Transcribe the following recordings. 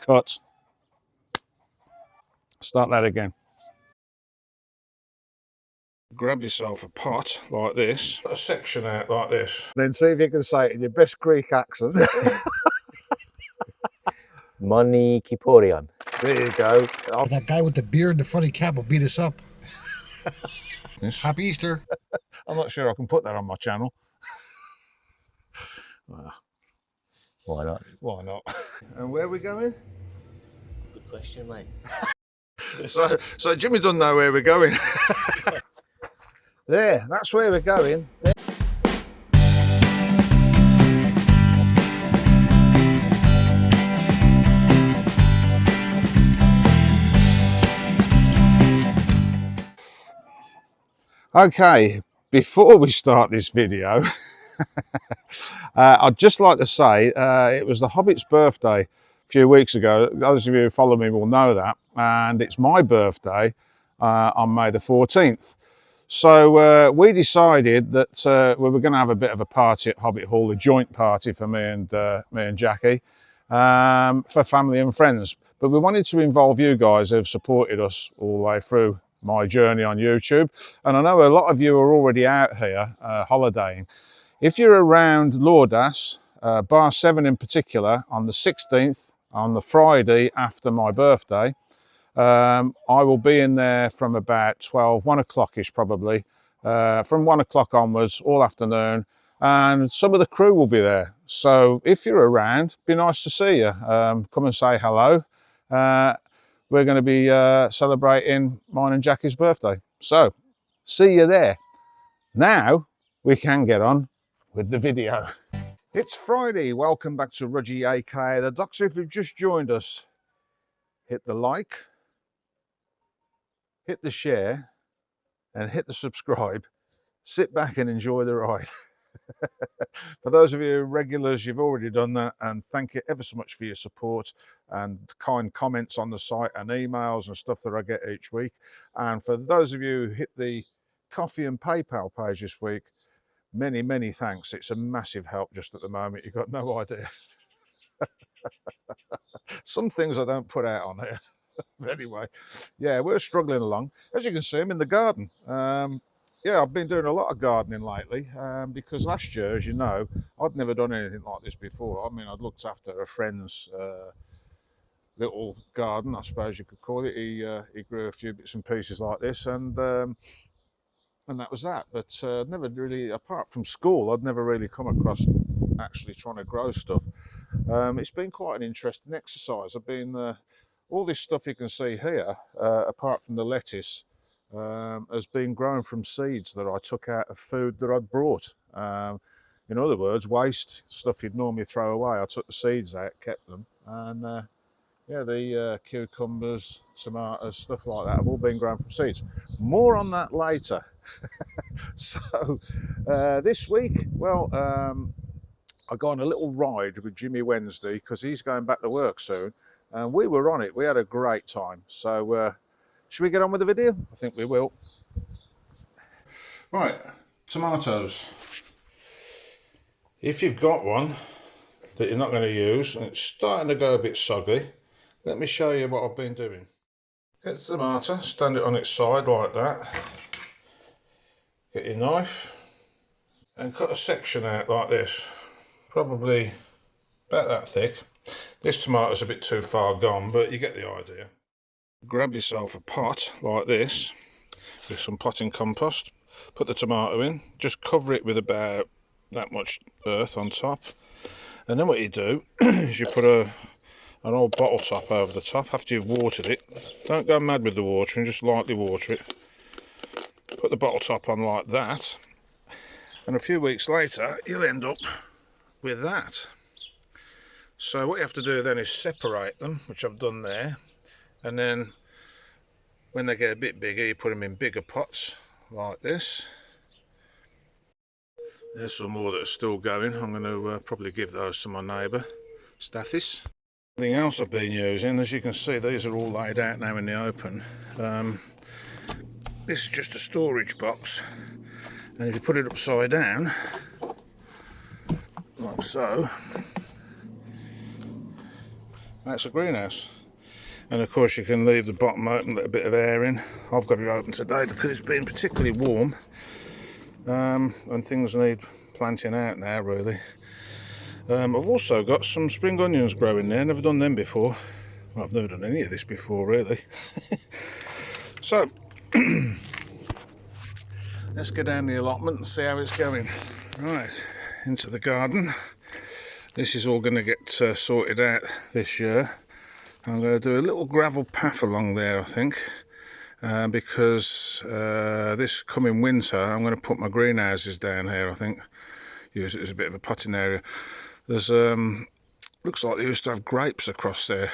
Cut. Start that again. Grab yourself a pot like this, put a section out like this. Then see if you can say it in your best Greek accent. Money Kipouria. There you go. That guy with the beard and the funny cap will beat us up. Happy Easter. I'm not sure I can put that on my channel. Why not? Why not? And where are we going? Good question, mate. So Jimmy doesn't know where we're going. There, that's where we're going. There. Okay, before we start this video, I'd just like to say it was the Hobbit's birthday a few weeks ago. Those of you who follow me will know that, and it's my birthday on May the 14th. So we decided that we were going to have a bit of a party at Hobbit Hall, a joint party for me and Jackie, for family and friends. But we wanted to involve you guys who've supported us all the way through my journey on YouTube. And I know a lot of you are already out here holidaying. If you're around Lourdes, Bar 7 in particular, on the 16th, on the Friday after my birthday, I will be in there from about 1 o'clock-ish probably, from 1 o'clock onwards all afternoon, and some of the crew will be there. So if you're around, be nice to see you. Come and say hello. We're going to be celebrating mine and Jackie's birthday. So see you there. Now we can get on with the video. It's Friday. Welcome back to Rudgey, aka The Doctor. If you've just joined us, hit the like, hit the share, and hit the subscribe. Sit back and enjoy the ride. For those of you regulars, you've already done that, and thank you ever so much for your support and kind comments on the site and emails and stuff that I get each week. And for those of you who hit the Coffee and PayPal page this week, many thanks. It's a massive help just at the moment. You've got no idea. Some things I don't put out on here. But anyway, yeah, we're struggling along. As you can see, I'm in the garden. Yeah, I've been doing a lot of gardening lately because last year, as you know, I'd never done anything like this before. I mean, I'd looked after a friend's little garden, I suppose you could call it. He grew a few bits and pieces like this, and that was that. But never really, apart from school, I'd never really come across actually trying to grow stuff. It's been quite an interesting exercise. I've been all this stuff you can see here, apart from the lettuce, has been grown from seeds that I took out of food that I'd brought. In other words, waste stuff you'd normally throw away. I took the seeds out, kept them, and yeah, the cucumbers, tomatoes, stuff like that have all been grown from seeds. More on that later. So this week, well, I got on a little ride with Jimmy Wednesday because he's going back to work soon, and we were on it. We had a great time. So should we get on with the video? I think we will. Right, tomatoes. If you've got one that you're not going to use and it's starting to go a bit soggy, let me show you what I've been doing. Get the tomato, stand it on its side like that. Get your knife and cut a section out like this, probably about that thick. This tomato's a bit too far gone, but you get the idea. Grab yourself a pot like this with some potting compost, put the tomato in, just cover it with about that much earth on top, and then what you do is you put an old bottle top over the top after you've watered it. Don't go mad with the watering, just lightly water it. Put the bottle top on like that, and a few weeks later you'll end up with that. So what you have to do then is separate them, which I've done there, and then when they get a bit bigger you put them in bigger pots like this. There's some more that are still going. I'm going to probably give those to my neighbour Stathis. Something else I've been using, as you can see, these are all laid out now in the open. This is just a storage box, and if you put it upside down like so, That's a greenhouse. And of course you can leave the bottom open, let a bit of air in. I've got it open today because it's been particularly warm. And things need planting out now, really. I've also got some spring onions growing there, never done them before. Well, I've never done any of this before, really. So, let's go down the allotment and see how it's going. Right, into the garden. This is all going to get sorted out this year. I'm going to do a little gravel path along there, I think, because this coming winter I'm going to put my greenhouses down here, I think. Use it as a bit of a potting area. There's, looks like they used to have grapes across there,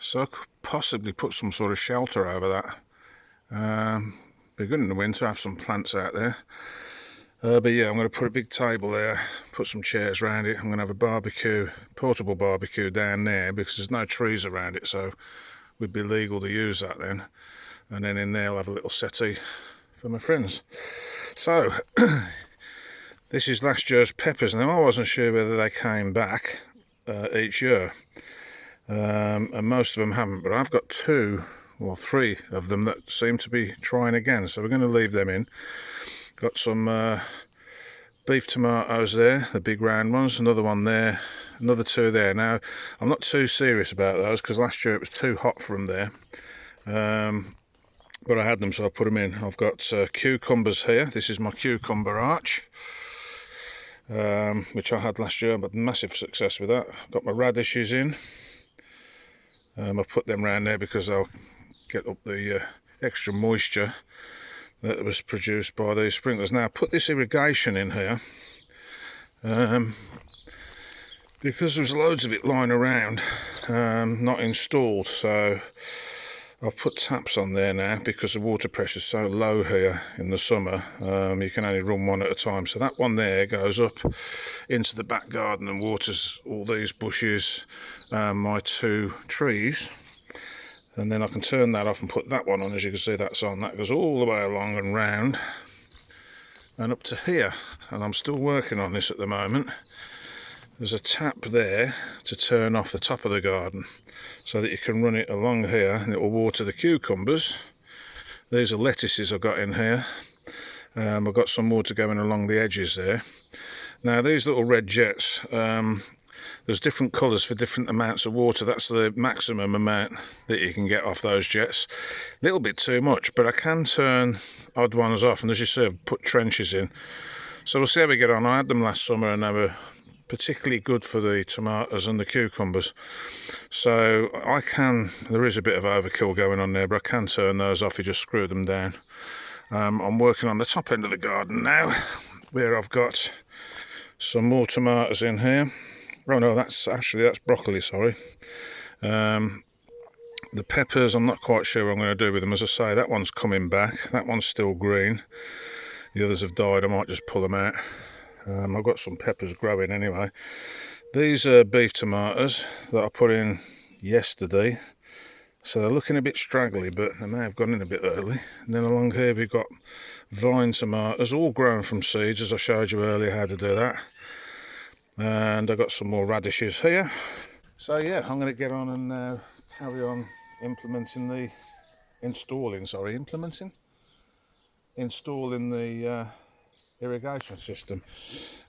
so I could possibly put some sort of shelter over that. Be good in the winter, have some plants out there. But yeah, I'm going to put a big table there, put some chairs around it. I'm going to have a barbecue, portable barbecue down there because there's no trees around it, so it would be legal to use that then. And then in there I'll have a little settee for my friends. So, this is last year's peppers. Now I wasn't sure whether they came back each year, and most of them haven't, but I've got 2 or 3 of them that seem to be trying again, so we're going to leave them in. Got some beef tomatoes there, the big round ones, another one there, another 2 there. Now, I'm not too serious about those because last year it was too hot for them there. But I had them, so I put them in. I've got cucumbers here. This is my cucumber arch, which I had last year, but massive success with that. Got my radishes in. I put them around there because I'll get up the extra moisture that was produced by these sprinklers. Now I put this irrigation in here because there's loads of it lying around, not installed, so I've put taps on there now because the water pressure is so low here in the summer. You can only run one at a time, so that one there goes up into the back garden and waters all these bushes, my 2 trees. And then I can turn that off and put that one on. As you can see, that's on. That goes all the way along and round and up to here. And I'm still working on this at the moment. There's a tap there to turn off the top of the garden so that you can run it along here and it will water the cucumbers. These are lettuces I've got in here. I've got some water going along the edges there. Now these little red jets, there's different colours for different amounts of water. That's the maximum amount that you can get off those jets. A little bit too much, but I can turn odd ones off. And as you see, I've put trenches in. So we'll see how we get on. I had them last summer and they were particularly good for the tomatoes and the cucumbers. So I can, there is a bit of overkill going on there, but I can turn those off. You just screw them down. I'm working on the top end of the garden now, where I've got some more tomatoes in here. Oh no, that's broccoli, sorry. The peppers, I'm not quite sure what I'm going to do with them. As I say, that one's coming back. That one's still green. The others have died. I might just pull them out. I've got some peppers growing anyway. These are beef tomatoes that I put in yesterday. So they're looking a bit straggly, but they may have gone in a bit early. And then along here we've got vine tomatoes, all grown from seeds, as I showed you earlier how to do that. And I've got some more radishes here. So yeah, I'm going to get on and carry on installing the irrigation system.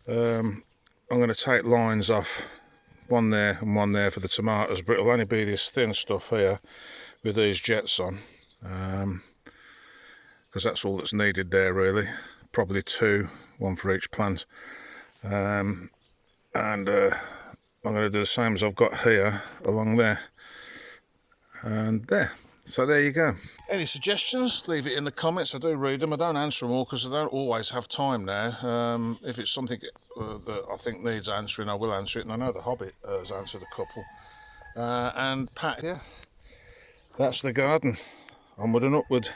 I'm going to take lines off, one there and one there for the tomatoes, but it'll only be this thin stuff here with these jets on, because that's all that's needed there really. Probably 2, one for each plant. And I'm going to do the same as I've got here along there and there. So there you go. Any suggestions, leave it in the comments. I do read them. I don't answer them all because I don't always have time now. If it's something that I think needs answering, I will answer it. And I know the Hobbit has answered a couple. And Pat, yeah, that's the garden. Onward and upward.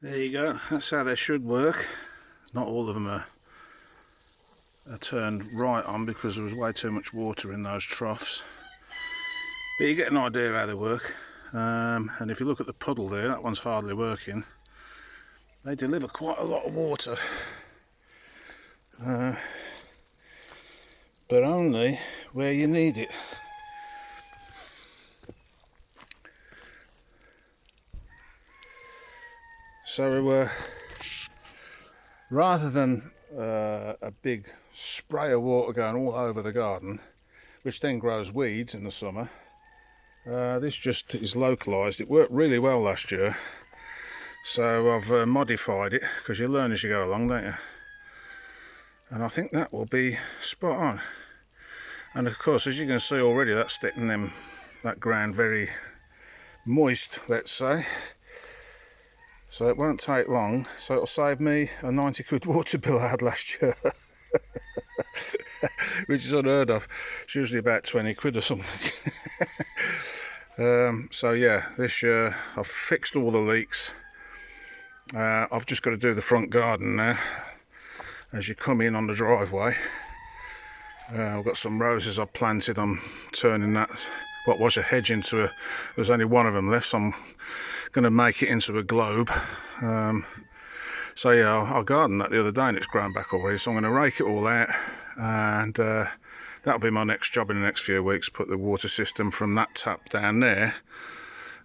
There you go. That's how they should work. Not all of them are turned right on because there was way too much water in those troughs. But you get an idea how they work. And if you look at the puddle there, that one's hardly working. They deliver quite a lot of water, but only where you need it. So rather than a big spray of water going all over the garden, which then grows weeds in the summer, this just is localised. It worked really well last year, so I've modified it, because you learn as you go along, don't you? And I think that will be spot on. And of course, as you can see already, that's getting that ground very moist, let's say. So it won't take long, so it'll save me a 90 quid water bill I had last year. Which is unheard of. It's usually about 20 quid or something. So yeah, this year I've fixed all the leaks. I've just got to do the front garden now. As you come in on the driveway, I've got some roses I've planted. I'm turning that, what was a hedge, into a, there's only one of them left, so I'm going to make it into a globe. So yeah, I gardened that the other day and it's grown back already, so I'm going to rake it all out, and that'll be my next job in the next few weeks. Put the water system from that tap down there,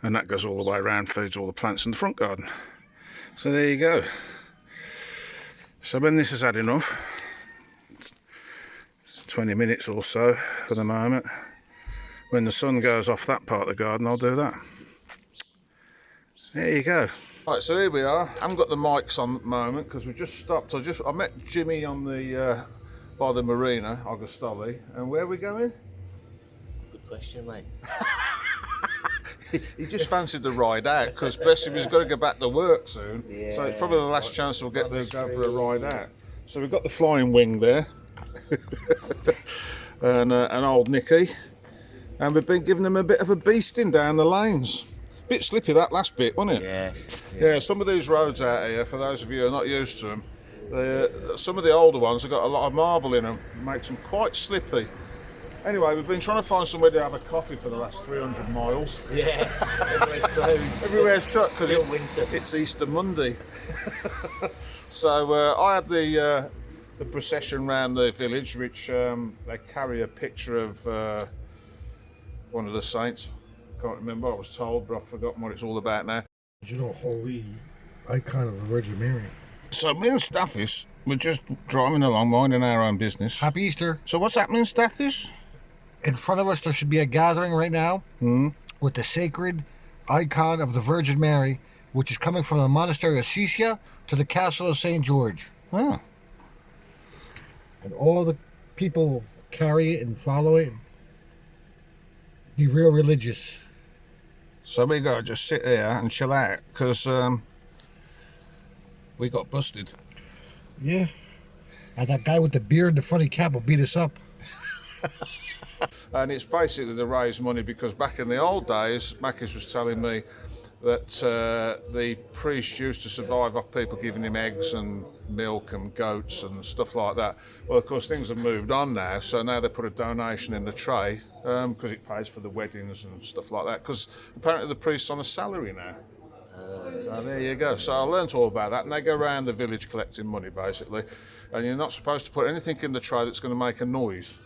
and that goes all the way around, feeds all the plants in the front garden. So there you go. So when this has had enough, 20 minutes or so for the moment, when the sun goes off that part of the garden, I'll do that. There you go. Right, so here we are. I haven't got the mics on at the moment because we just stopped. I met Jimmy on the by the marina, Augustoli. And where are we going? Good question, mate. He just fancied the ride out, because bless him, he's got to go back to work soon. Yeah, so it's probably the last chance we'll get to go for a ride out. So we've got the flying wing there. and old Nicky. And we've been giving them a bit of a beasting down the lanes. Bit slippy that last bit, wasn't it? Yes. Yeah, some of these roads out here, for those of you who are not used to them, some of the older ones have got a lot of marble in them. It makes them quite slippy. Anyway, we've been trying to find somewhere to have a coffee for the last 300 miles. Yes. Everywhere's closed. Everywhere's shut because winter. It's Easter Monday. So I had the procession round the village, which they carry a picture of one of the saints. Can't remember, I was told, but I've forgotten what it's all about now. You know, holy icon of the Virgin Mary. So me and Stathis, we're just driving along, minding our own business. Happy Easter. So what's happening, Stathis? In front of us, there should be a gathering right now with the sacred icon of the Virgin Mary, which is coming from the monastery of Sisia to the castle of St. George. Oh. And all of the people carry it and follow it. Be real religious. So we gotta just sit here and chill out, because we got busted. Yeah. And that guy with the beard and the funny cap will beat us up. And it's basically to raise money, because back in the old days, Makis was telling me that the priest used to survive off people giving him eggs and milk and goats and stuff like that. Well, of course, things have moved on now, so now they put a donation in the tray, because it pays for the weddings and stuff like that, because apparently the priest's on a salary now. So there you go. So I learnt all about that, and they go around the village collecting money, basically, and you're not supposed to put anything in the tray that's going to make a noise.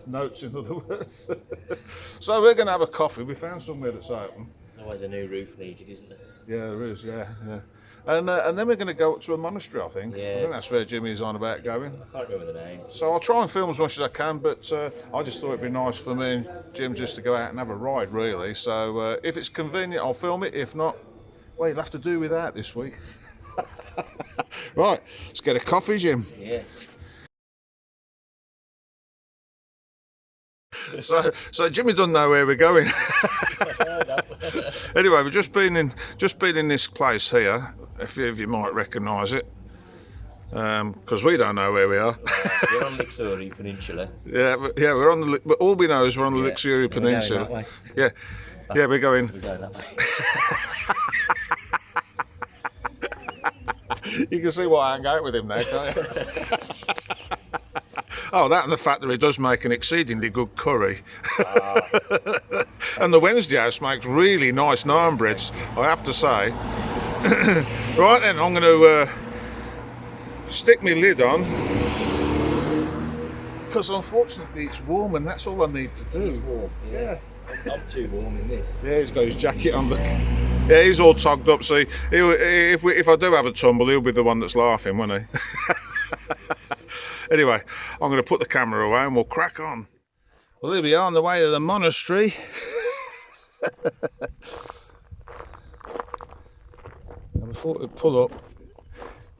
Notes, in other words. So we're going to have a coffee. We found somewhere that's open. There's always a new roof needed, isn't there? Yeah, there is. Yeah. And then we're going to go up to a monastery, I think. Yes. I think that's where Jimmy's on about going. I can't remember the name. So I'll try and film as much as I can, but I just thought it'd be nice for me and Jim just to go out and have a ride, really. So if it's convenient, I'll film it. If not, well, you'll have to do without this week. Right, let's get a coffee, Jim. Yeah. So Jimmy doesn't know where we're going. Anyway, we've just been in this place here. A few of you might recognise it, because we don't know where we are. We're on Lixuri Peninsula. Yeah, we're on the. But all we know is we're on the Lixuri Peninsula. We're going Yeah, we're going. We're going that way. You can see why I hang out with him now, can't you? Oh, that and the fact that he does make an exceedingly good curry. And the Wednesday house makes really nice naan breads, I have to say. Right then, I'm going to stick my lid on, because unfortunately it's warm and that's all I need to do. It's warm. Yes. I'm too warm in this. Yeah, he's got his jacket on. Yeah, he's all togged up. See, if I do have a tumble, he'll be the one that's laughing, won't he? Anyway, I'm going to put the camera away and we'll crack on. Well, here we are on the way to the monastery. And before we pull up,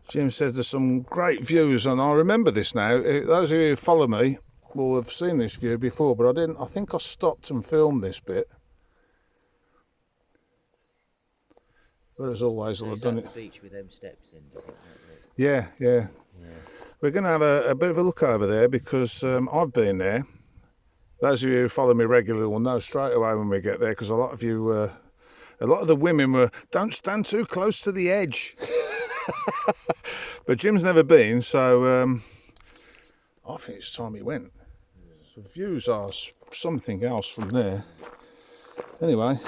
Jim says there's some great views, and I remember this now. Those of you who follow me will have seen this view before, but I didn't. I think I stopped and filmed this bit. But as always, I've done it. The beach with them steps in. Yeah. We're going to have a bit of a look over there because I've been there. Those of you who follow me regularly will know straight away when we get there, because a lot of you, a lot of the women were, don't stand too close to the edge. But Jim's never been, so I think it's time he went. The views are something else from there. Anyway.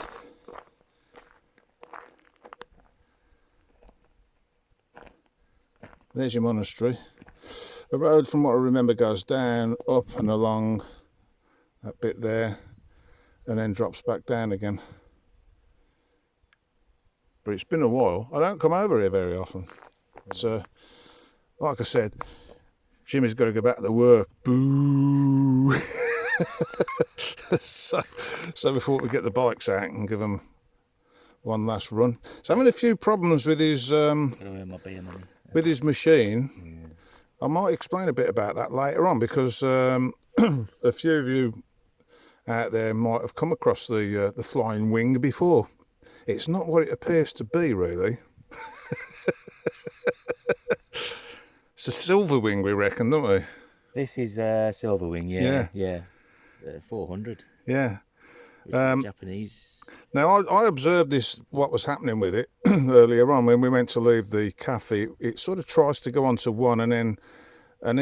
There's your monastery. The road, from what I remember, goes down, up and along that bit there, and then drops back down again. But it's been a while. I don't come over here very often. It's like I said, Jimmy's got to go back to work. Boo! so we thought we'd get the bikes out and give them one last run. So having a few problems with his machine. I might explain a bit about that later on, because a few of you out there might have come across the flying wing before. It's not what it appears to be, really. It's a silver wing, we reckon, don't we? This is silver wing, yeah. 400. Yeah. Japanese. Now, I observed what was happening with it earlier on when we went to leave the cafe. It sort of tries to go onto one, and then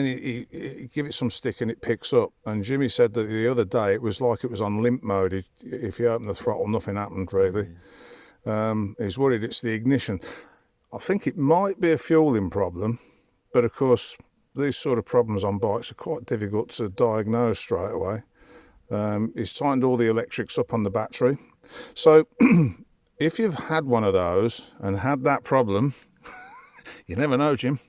you give it some stick and it picks up. And Jimmy said that the other day it was like it was on limp mode. If you open the throttle, nothing happened really. He's worried it's the ignition. I think it might be a fueling problem, but of course these sort of problems on bikes are quite difficult to diagnose straight away. He's tightened all the electrics up on the battery. So if you've had one of those and had that problem, you never know, Jim.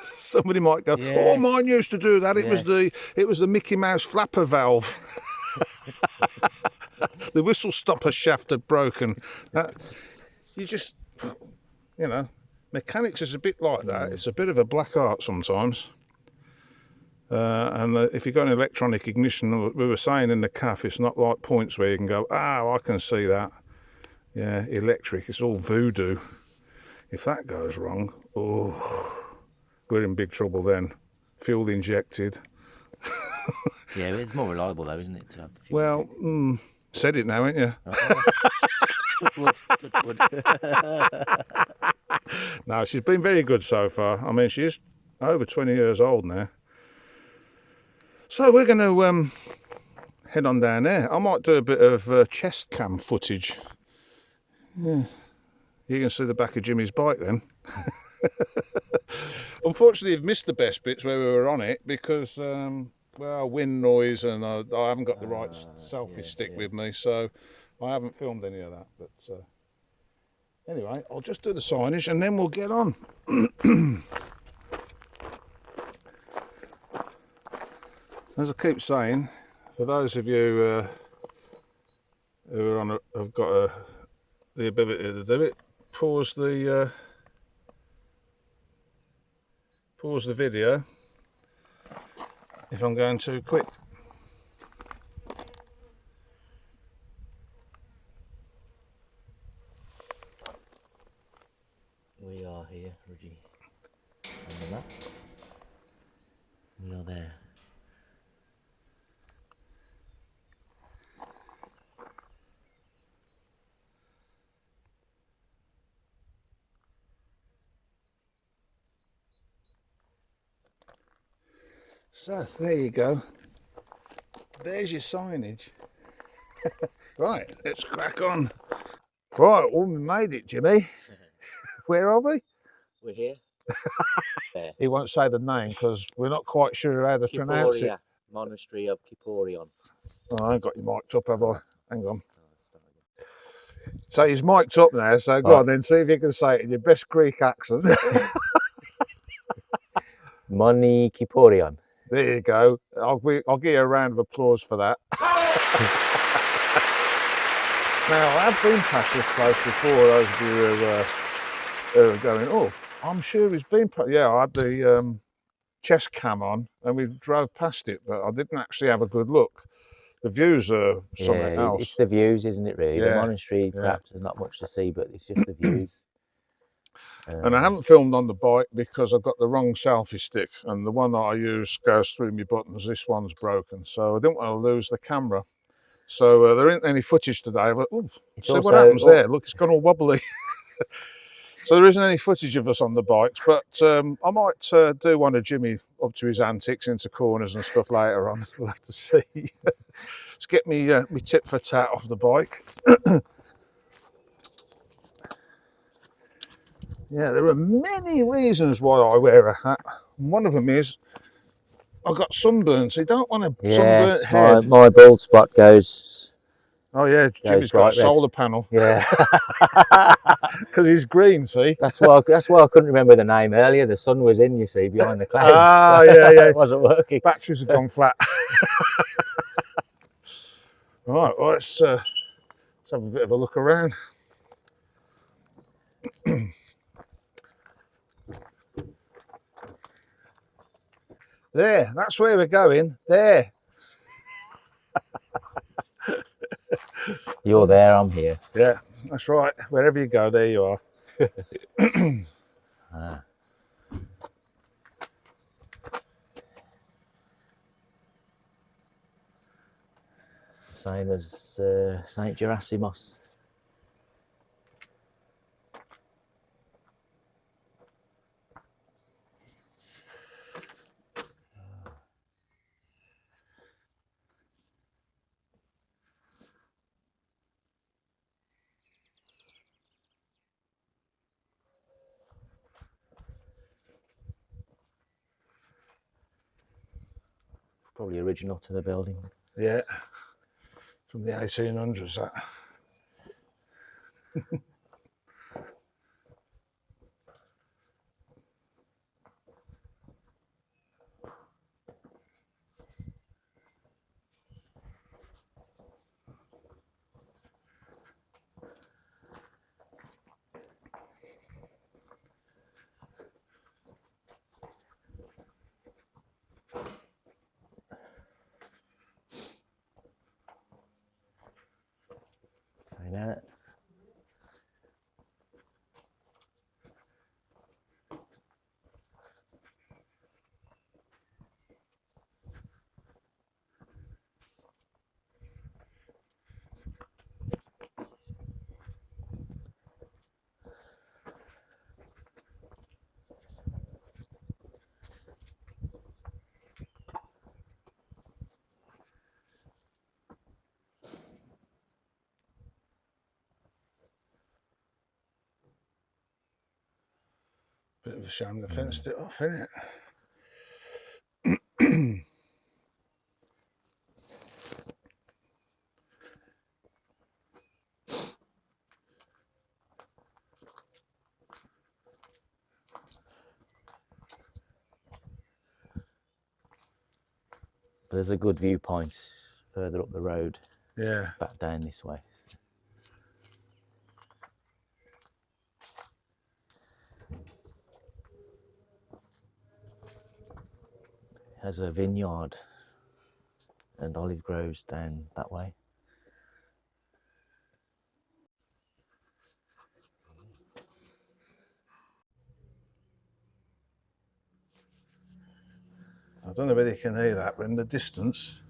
Somebody might go, oh, mine used to do that. It was the Mickey Mouse flapper valve. The whistle stopper shaft had broken. You just, mechanics is a bit like that. It's a bit of a black art sometimes. And if you've got an electronic ignition, we were saying in the cafe, it's not like points where you can go, I can see that. Yeah, electric, it's all voodoo. If that goes wrong, we're in big trouble then. Fuel injected. Yeah, but it's more reliable though, isn't it? To have the fuel. Well, said it now, ain't you? Good. No, she's been very good so far. I mean, she's over 20 years old now. So we're going to head on down there. I might do a bit of chest cam footage. Yeah. You can see the back of Jimmy's bike then. Unfortunately, you've missed the best bits where we were on it because, wind noise, and I haven't got the right selfie stick with me, so I haven't filmed any of that. But anyway, I'll just do the signage and then we'll get on. As I keep saying, for those of you who are have got the ability to do it, pause the video if I'm going too quick. We are here, Rudgey. On the map. We are there. So there you go. There's your signage. Right, let's crack on. Right, well, we made it, Jimmy. Where are we? We're here. There. He won't say the name because we're not quite sure how to pronounce it. Kipouria Monastery of Kipouria. Oh, I ain't got you mic'd up, have I? Hang on. So he's mic'd up now, so go Right. on then, see if you can say it in your best Greek accent. Moni Kipouria. There you go. I'll give you a round of applause for that. Now, I have been past this place before, those of you who are going, oh, I'm sure he's been past. Yeah, I had the chest cam on and we drove past it, but I didn't actually have a good look. The views are something else. It's the views, isn't it, really? Yeah, The monastery, yeah. perhaps, there's not much to see, but it's just the views. And I haven't filmed on the bike because I've got the wrong selfie stick, and the one that I use goes through my buttons. This one's broken, so I didn't want to lose the camera. So there isn't any footage today, but see what happens there. Look, it's gone all wobbly. So there isn't any footage of us on the bikes, but I might do one of Jimmy up to his antics into corners and stuff later on. We'll have to see. Let's get me tit for tat off the bike. Yeah, there are many reasons why I wear a hat. One of them is I've got sunburn, so you don't want a sunburnt head. My bald spot goes. Oh yeah, Jimmy's got a solar panel. Yeah, because he's green. See, that's why I couldn't remember the name earlier. The sun was in, you see, behind the clouds. Ah, yeah, yeah. It wasn't working. Batteries have gone flat. Right, well, let's have a bit of a look around. There, that's where we're going. There. You're there, I'm here. Yeah, that's right. Wherever you go, there you are. Same as St. Gerasimos. Probably original to the building. Yeah, from the 1800s, that. I know. Bit of a shame they fenced it off, isn't it? There's a good viewpoint further up the road. Yeah. Back down this way. Has a vineyard and olive groves down that way. I don't know whether you can hear that, but in the distance,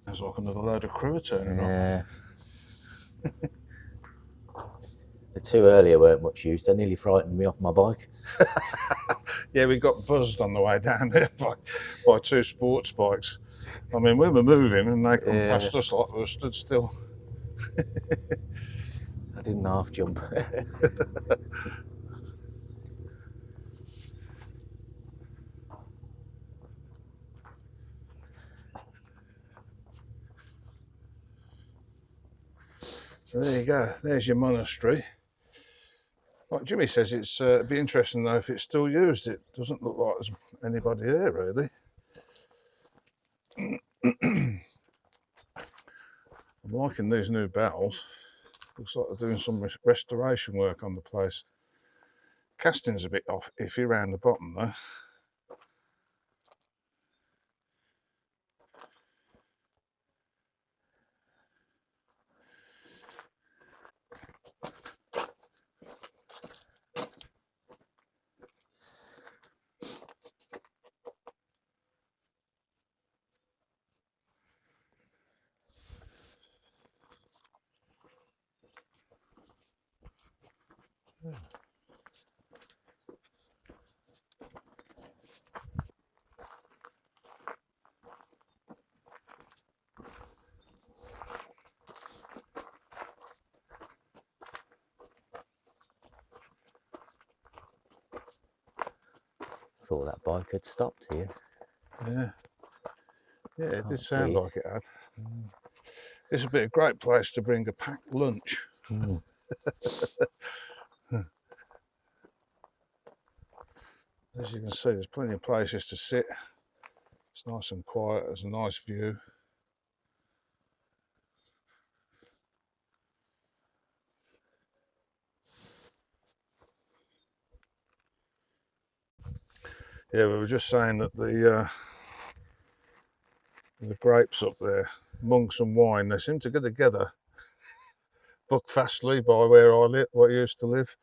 there's like another load of crew turning up. The two earlier weren't much use. They nearly frightened me off my bike. Yeah, we got buzzed on the way down there by two sports bikes. I mean, we were moving and they come past us like we were stood still. I didn't half jump. There you go. There's your monastery. Like Jimmy says, it'd be interesting though if it's still used. It doesn't look like there's anybody there really. I'm liking these new bells. Looks like they're doing some restoration work on the place. Casting's a bit off iffy around the bottom though. Thought that bike had stopped here. Yeah. Yeah, it did Can't sound see it. like it had. This would be a great place to bring a packed lunch. Mm. As you can see, there's plenty of places to sit. It's nice and quiet, there's a nice view. Yeah, we were just saying that the grapes up there, monks and wine, they seem to go together. Buckfastleigh, by where I live, where I used to live.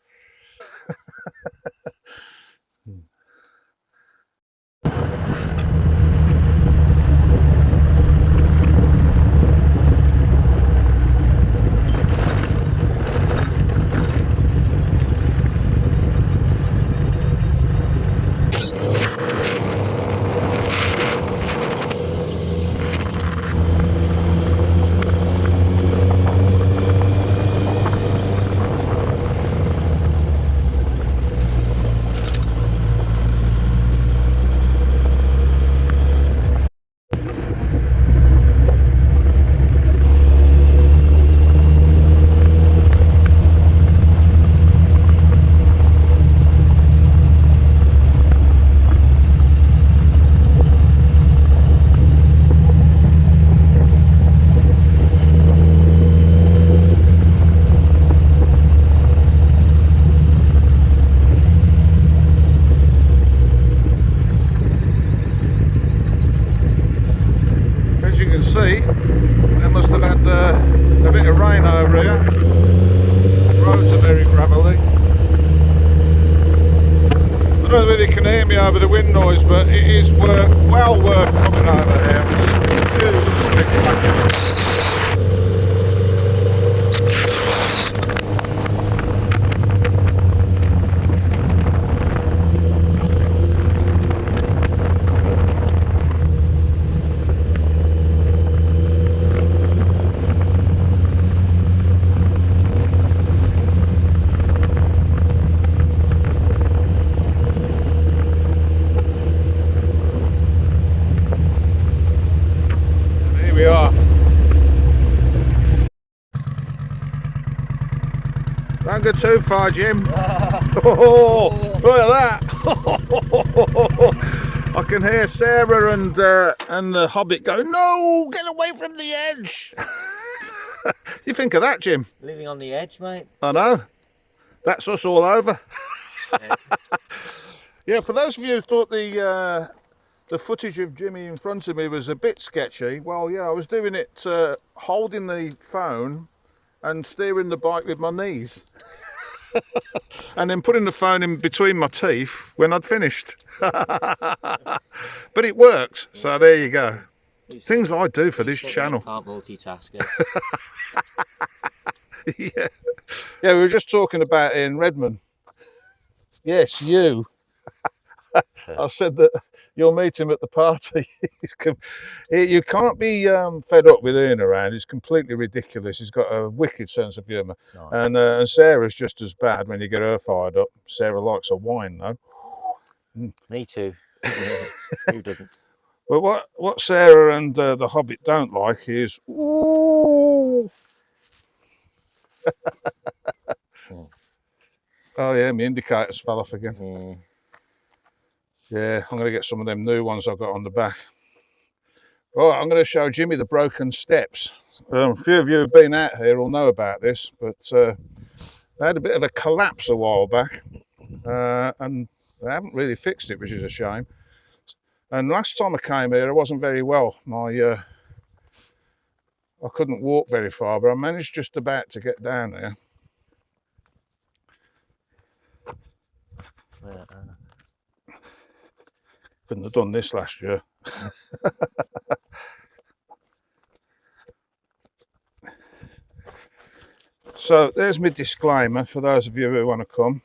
As you can see, they must have had a bit of rain over here. The roads are very gravelly. I don't know whether you can hear me over the wind noise, but it is well worth coming over here. The views are spectacular. Here we are. Don't go too far, Jim. Oh, look at that. I can hear Sarah and the Hobbit go, no, get away from the edge. You think of that, Jim? Living on the edge, mate. I know. That's us all over. Yeah. Yeah, for those of you who thought the footage of Jimmy in front of me was a bit sketchy, well, yeah, I was doing it holding the phone and steering the bike with my knees. And then putting the phone in between my teeth when I'd finished. But it worked, so there you go. Things I do for this channel. Can't multitask. Yeah. Yeah, we were just talking about in Redmond. Yes, you. I said that you'll meet him at the party. You can't be fed up with Ian around. It's completely ridiculous. He's got a wicked sense of humour. Nice. And Sarah's just as bad when you get her fired up. Sarah likes a wine, though. Me too. Who doesn't? But what Sarah and the Hobbit don't like is, ooh, Oh yeah, my indicators fell off again. Yeah. Yeah, I'm going to get some of them new ones I've got on the back. Right, I'm going to show Jimmy the broken steps. A few of you have been out here will know about this, but they had a bit of a collapse a while back, and they haven't really fixed it, which is a shame. And last time I came here, I wasn't very well. I couldn't walk very far, but I managed just about to get down there. Couldn't have done this last year. So there's my disclaimer for those of you who want to come.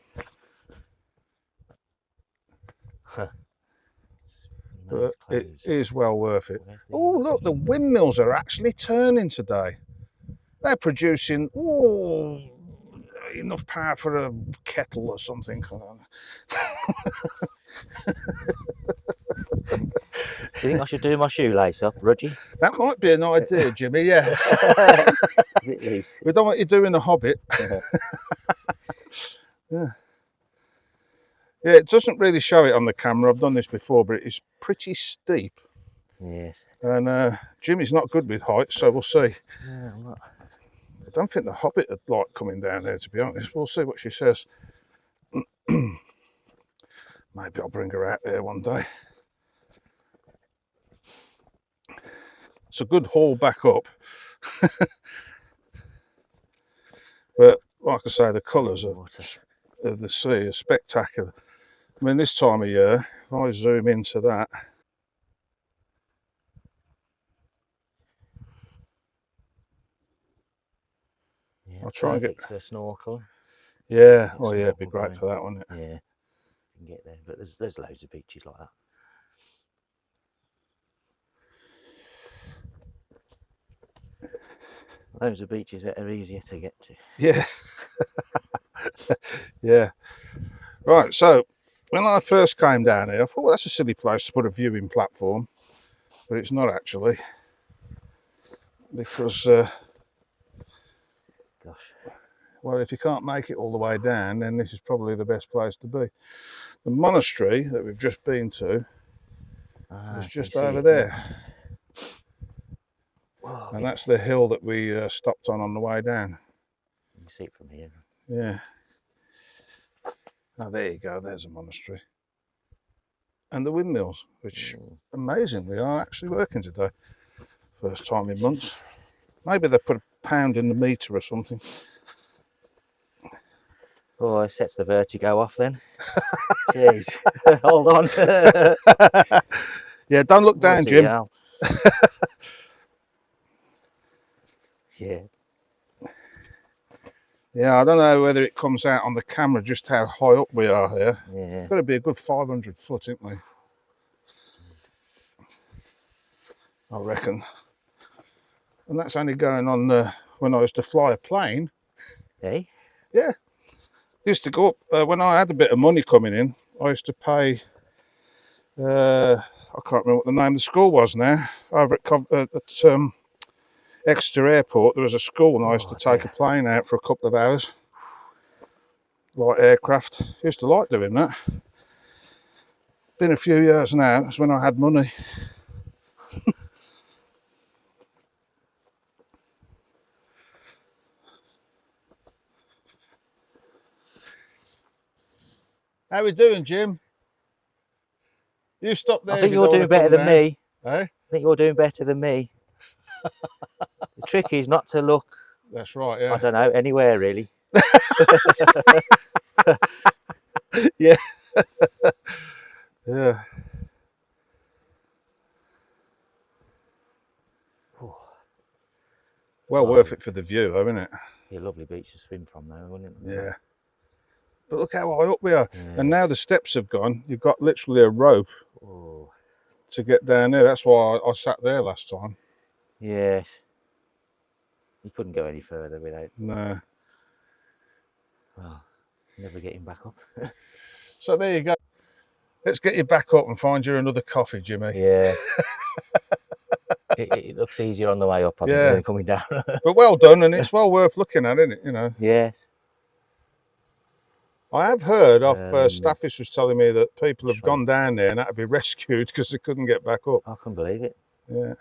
But it is well worth it. Oh, look, the windmills are actually turning today. They're producing enough power for a kettle or something. Do you think I should do my shoelace up, Rudgey? That might be an idea, Jimmy, yeah. Bit loose. We don't want you doing a Hobbit. Yeah. Yeah, it doesn't really show it on the camera. I've done this before, but it's pretty steep. Yes. And Jimmy's not good with heights, so we'll see. No, I'm not. I don't think the Hobbit would like coming down there, to be honest. We'll see what she says. Maybe I'll bring her out there one day. It's a good haul back up. But like I say, the colours of the sea are spectacular. I mean, this time of year, if I zoom into that, Yeah, I'll try and get for a snorkel. Yeah, oh yeah, it'd be great for that, wouldn't it? Yeah, you can get there, but there's loads of beaches like that. Loads of beaches that are easier to get to. Yeah. Yeah. Right, so when I first came down here, I thought, well, that's a silly place to put a viewing platform, but it's not actually, because Gosh. well, if you can't make it all the way down, then this is probably the best place to be. The monastery that we've just been to is just over there. Whoa, And that's the hill that we stopped on the way down. you can see it from here. Yeah. Oh, there you go, there's a monastery. And the windmills, which amazingly are actually working today. First time in months. Maybe they put a pound in the meter or something. Oh, it sets the vertigo off then. Jeez. Hold on. Yeah, don't look down, Jim. Yeah. Yeah, I don't know whether it comes out on the camera just how high up we are here. Yeah. Got to be a good 500 foot, isn't we? I reckon. And that's only going on when I used to fly a plane. Hey? Yeah. Used to go up when I had a bit of money coming in. I used to pay. I can't remember what the name of the school was now. Over at Exeter Airport, there was a school, and I used to take a plane out for a couple of hours. Light aircraft. Used to like doing that. Been a few years now. It's when I had money. How we doing, Jim? You stop there. I think you're doing better than me. Eh? I think you're doing better than me. The trick is not to look, That's right, yeah. I don't know, anywhere really. Yeah. Yeah. Well worth it for the view, though, isn't it? Be a lovely beach to swim from though, wouldn't it? Yeah. But look how high up we are. Yeah. And now the steps have gone. You've got literally a rope Oh. to get down there. That's why I sat there last time. Yes. You couldn't go any further without, No. well, never getting back up. So there you go. Let's get you back up and find you another coffee, Jimmy. Yeah. it looks easier on the way up, I think, Yeah. than coming down. But well done, and it's well worth looking at, isn't it? You know. Yes. I have heard of Staffis was telling me that people have gone down there and had to be rescued because they couldn't get back up. I can't believe it. Yeah.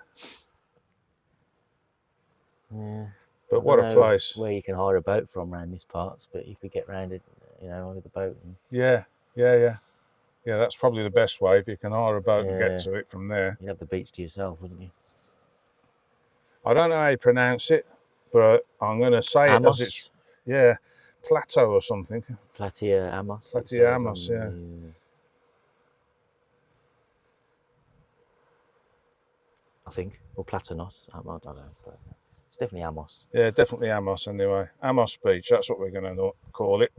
Yeah. But what a place. Where you can hire a boat from around these parts, but you could get round it, you know, with a boat. And... Yeah. Yeah, that's probably the best way if you can hire a boat and get to it from there. You'd have the beach to yourself, wouldn't you? I don't know how you pronounce it, but I'm going to say Ammos? it as it's, Plateau or something. Platia Ammos. Platia Ammos, yeah. I think, or Platanos, I don't know, but it's definitely Ammos. Yeah, definitely Ammos anyway. Ammos Beach, that's what we're going to call it.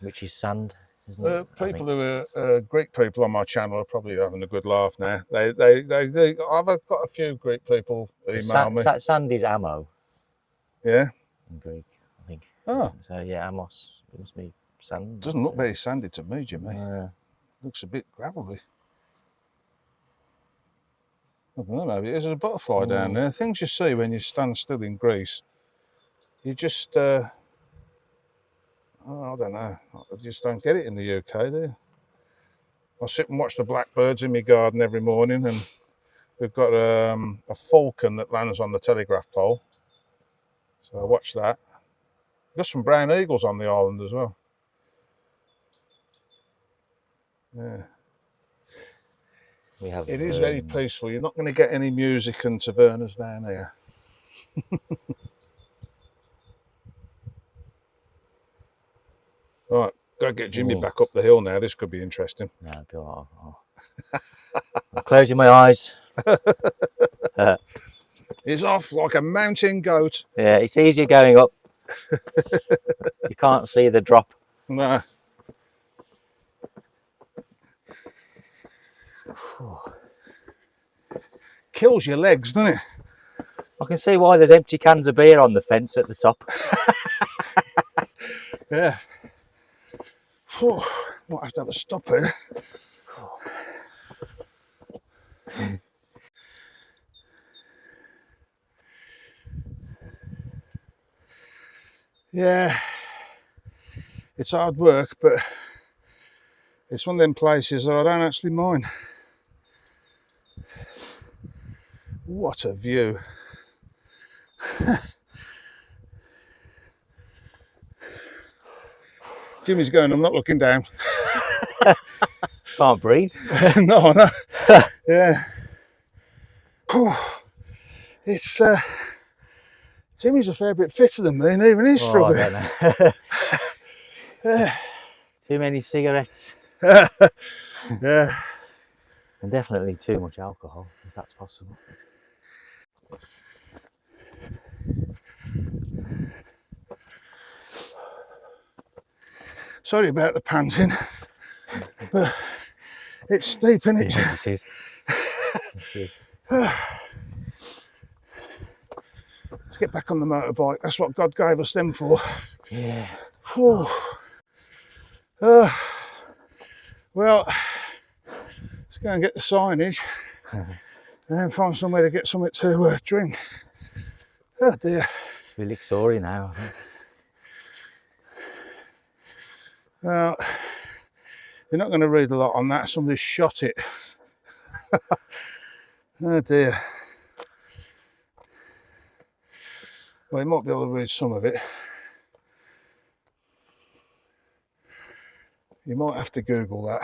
Which is sand, isn't it? People who are Greek people on my channel are probably having a good laugh now. I've got a few Greek people email me. Sand is ammo. Yeah? In Greek, I think. Oh. So yeah, Ammos, it must be sand. Doesn't look very sandy to me, Jimmy. Looks a bit gravelly. I don't know, maybe there's a butterfly down there. Things you see when you stand still in Greece, you just, I don't know, I just don't get it in the UK, do you? I sit and watch the blackbirds in my garden every morning, and we've got a falcon that lands on the telegraph pole. So I watch that. We've got some brown eagles on the island as well. Yeah. It is very peaceful. You're not going to get any music and tavernas down here. Right, gotta get Jimmy back up the hill now. This could be interesting. No, it'll be all right. I'm closing my eyes. He's off like a mountain goat. Yeah, it's easier going up. You can't see the drop. Nah. Kills your legs, doesn't it? I can see why there's empty cans of beer on the fence at the top. Yeah. Might have to have a stop here. Yeah. It's hard work, but it's one of them places that I don't actually mind. What a view. Jimmy's going, I'm not looking down. Can't breathe. No. Yeah. It's Jimmy's a fair bit fitter than me, and even he's struggling. I don't know. Too many cigarettes. Yeah. And definitely too much alcohol, if that's possible. Sorry about the panting, but it's steep, isn't it? Yeah, it is. Let's get back on the motorbike. That's what God gave us them for. Yeah. Well, let's go and get the signage and then find somewhere to get something to drink. Oh dear. We look sorry now, I think. Well, you're not going to read a lot on that. Somebody's shot it. Oh dear. Well, you might be able to read some of it. You might have to Google that.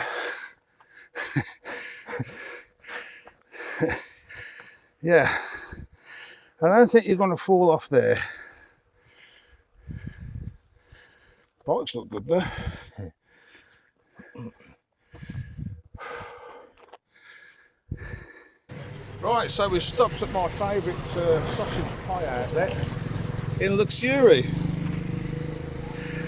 Yeah. I don't think you're going to fall off there. Bikes look good there. Right, so we've stopped at my favourite sausage pie outlet in Luxury.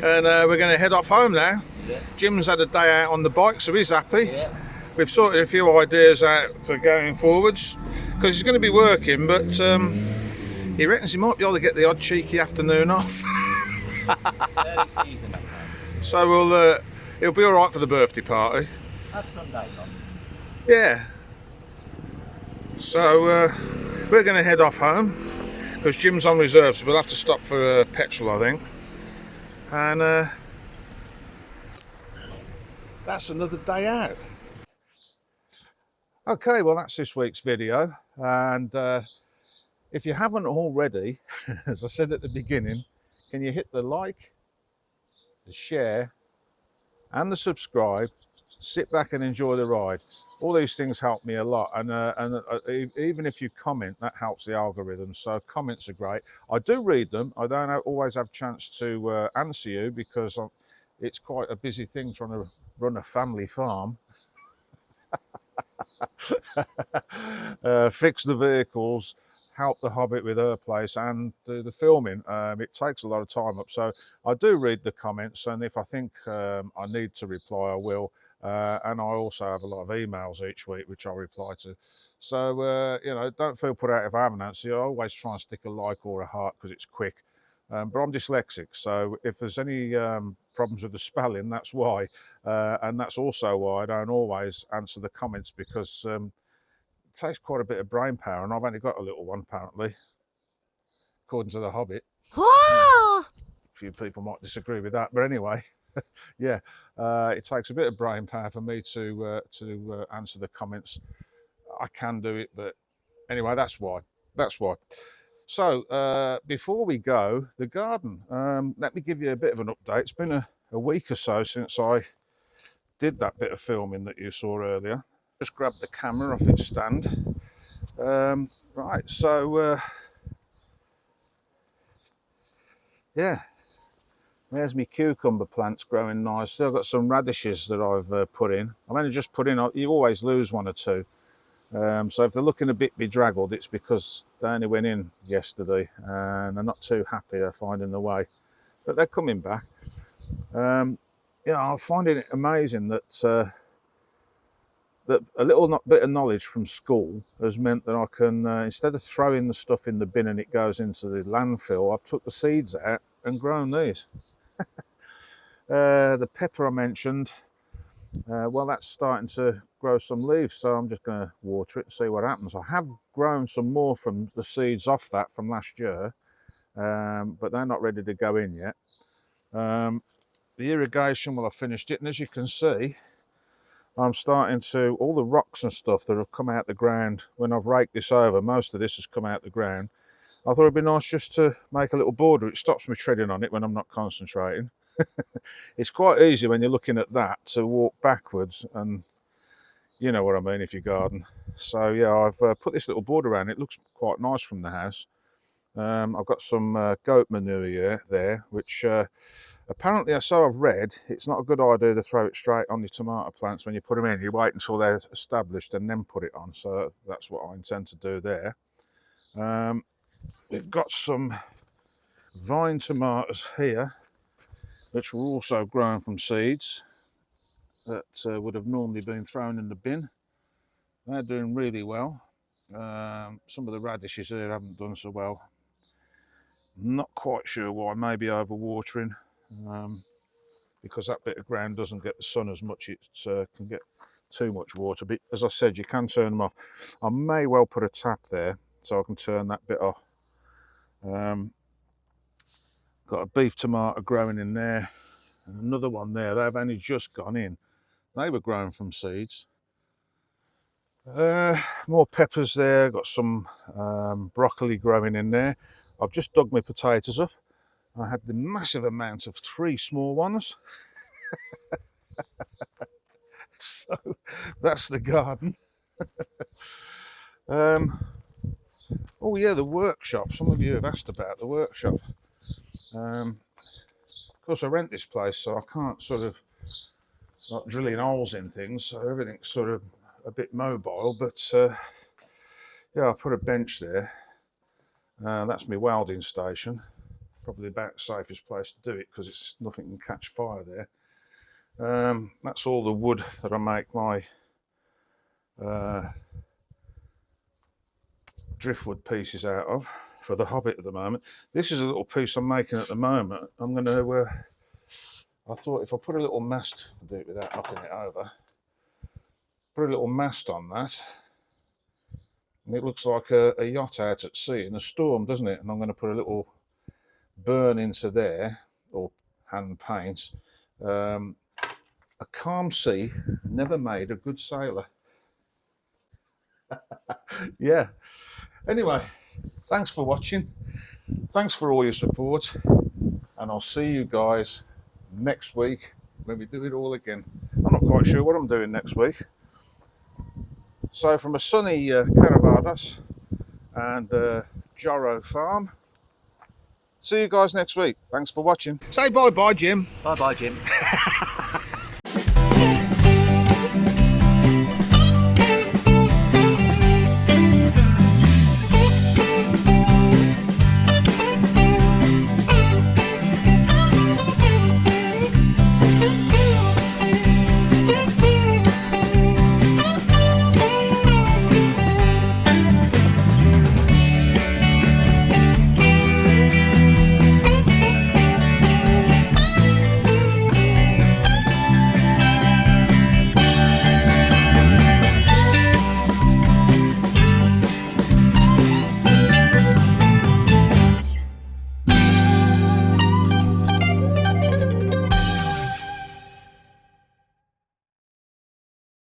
And we're going to head off home now. Yeah. Jim's had a day out on the bike, so he's happy. Yeah. We've sorted a few ideas out for going forwards, because he's going to be working, but he reckons he might be able to get the odd cheeky afternoon off. Early season, so it'll be all right for the birthday party. Have Sundays on. Yeah. So we're going to head off home because Jim's on reserve, so we'll have to stop for petrol, I think. And that's another day out. Okay, well, that's this week's video. And if you haven't already, as I said at the beginning, can you hit the like, the share, and the subscribe? Sit back and enjoy the ride. All these things help me a lot, and even if you comment, that helps the algorithm. So comments are great. I do read them. I don't always have a chance to answer you because it's quite a busy thing trying to run a family farm. Fix the vehicles, help the Hobbit with her place, and do the filming. It takes a lot of time up, so I do read the comments, and if I think I need to reply, I will. And I also have a lot of emails each week which I reply to. So you know, don't feel put out if I haven't answered you. I always try and stick a like or a heart because it's quick. But I'm dyslexic, so if there's any problems with the spelling, that's why. And that's also why I don't always answer the comments, because it takes quite a bit of brain power, and I've only got a little one, apparently, according to the Hobbit. A few people might disagree with that, but anyway, yeah, it takes a bit of brain power for me to answer the comments. I can do it, but anyway, that's why. That's why. So before we go, the garden. Let me give you a bit of an update. It's been a week or so since I did that bit of filming that you saw earlier. Just grabbed the camera off its stand. Right, so yeah, there's my cucumber plants growing nice. Still got some radishes that I've put in. I've only just put in, you always lose one or two. So if they're looking a bit bedraggled, it's because they only went in yesterday and they're not too happy they're finding the way. But they're coming back. You know, I'm finding it amazing that that a little bit of knowledge from school has meant that I can, instead of throwing the stuff in the bin and it goes into the landfill, I've took the seeds out and grown these. The pepper I mentioned, well, that's starting to grow some leaves, so I'm just going to water it and see what happens. I have grown some more from the seeds off that from last year, but they're not ready to go in yet. The irrigation, well, I finished it, and as you can see, I'm starting to, all the rocks and stuff that have come out the ground when I've raked this over, most of this has come out the ground. I thought it'd be nice just to make a little border. It stops me treading on it when I'm not concentrating. It's quite easy when you're looking at that to walk backwards, and you know what I mean if you garden. So yeah, I've put this little border around. It looks quite nice from the house. I've got some goat manure there, which apparently, so I've read, it's not a good idea to throw it straight on your tomato plants when you put them in. You wait until they're established and then put it on. So that's what I intend to do there. We've got some vine tomatoes here, which were also grown from seeds that would have normally been thrown in the bin. They're doing really well. Some of the radishes here haven't done so well. Not quite sure why, maybe overwatering, because that bit of ground doesn't get the sun as much. It can get too much water, but as I said, you can turn them off. I may well put a tap there so I can turn that bit off. Got a beef tomato growing in there, and another one there. They've only just gone in. They were grown from seeds. More peppers there. Got some broccoli growing in there. I've just dug my potatoes up. I had the massive amount of 3 small ones. So that's the garden. Oh yeah, the workshop. Some of you have asked about the workshop. Of course, I rent this place, so I can't sort of like drilling holes in things, so everything's sort of a bit mobile. But yeah, I put a bench there. That's my welding station. Probably about the safest place to do it because it's nothing can catch fire there. That's all the wood that I make my driftwood pieces out of for the Hobbit at the moment. This is a little piece I'm making at the moment. I'm going to, I thought if I put a little mast, I'll do it without knocking it over, put a little mast on that, And it looks like a yacht out at sea in a storm, doesn't it? And I'm going to put a little burn into there, or hand paint. A calm sea never made a good sailor. Yeah. Anyway, thanks for watching. Thanks for all your support. And I'll see you guys next week when we do it all again. I'm not quite sure what I'm doing next week. So from a sunny Caravadas and Jarrow Farm, see you guys next week. Thanks for watching. Say bye-bye, Jim. Bye bye, Jim.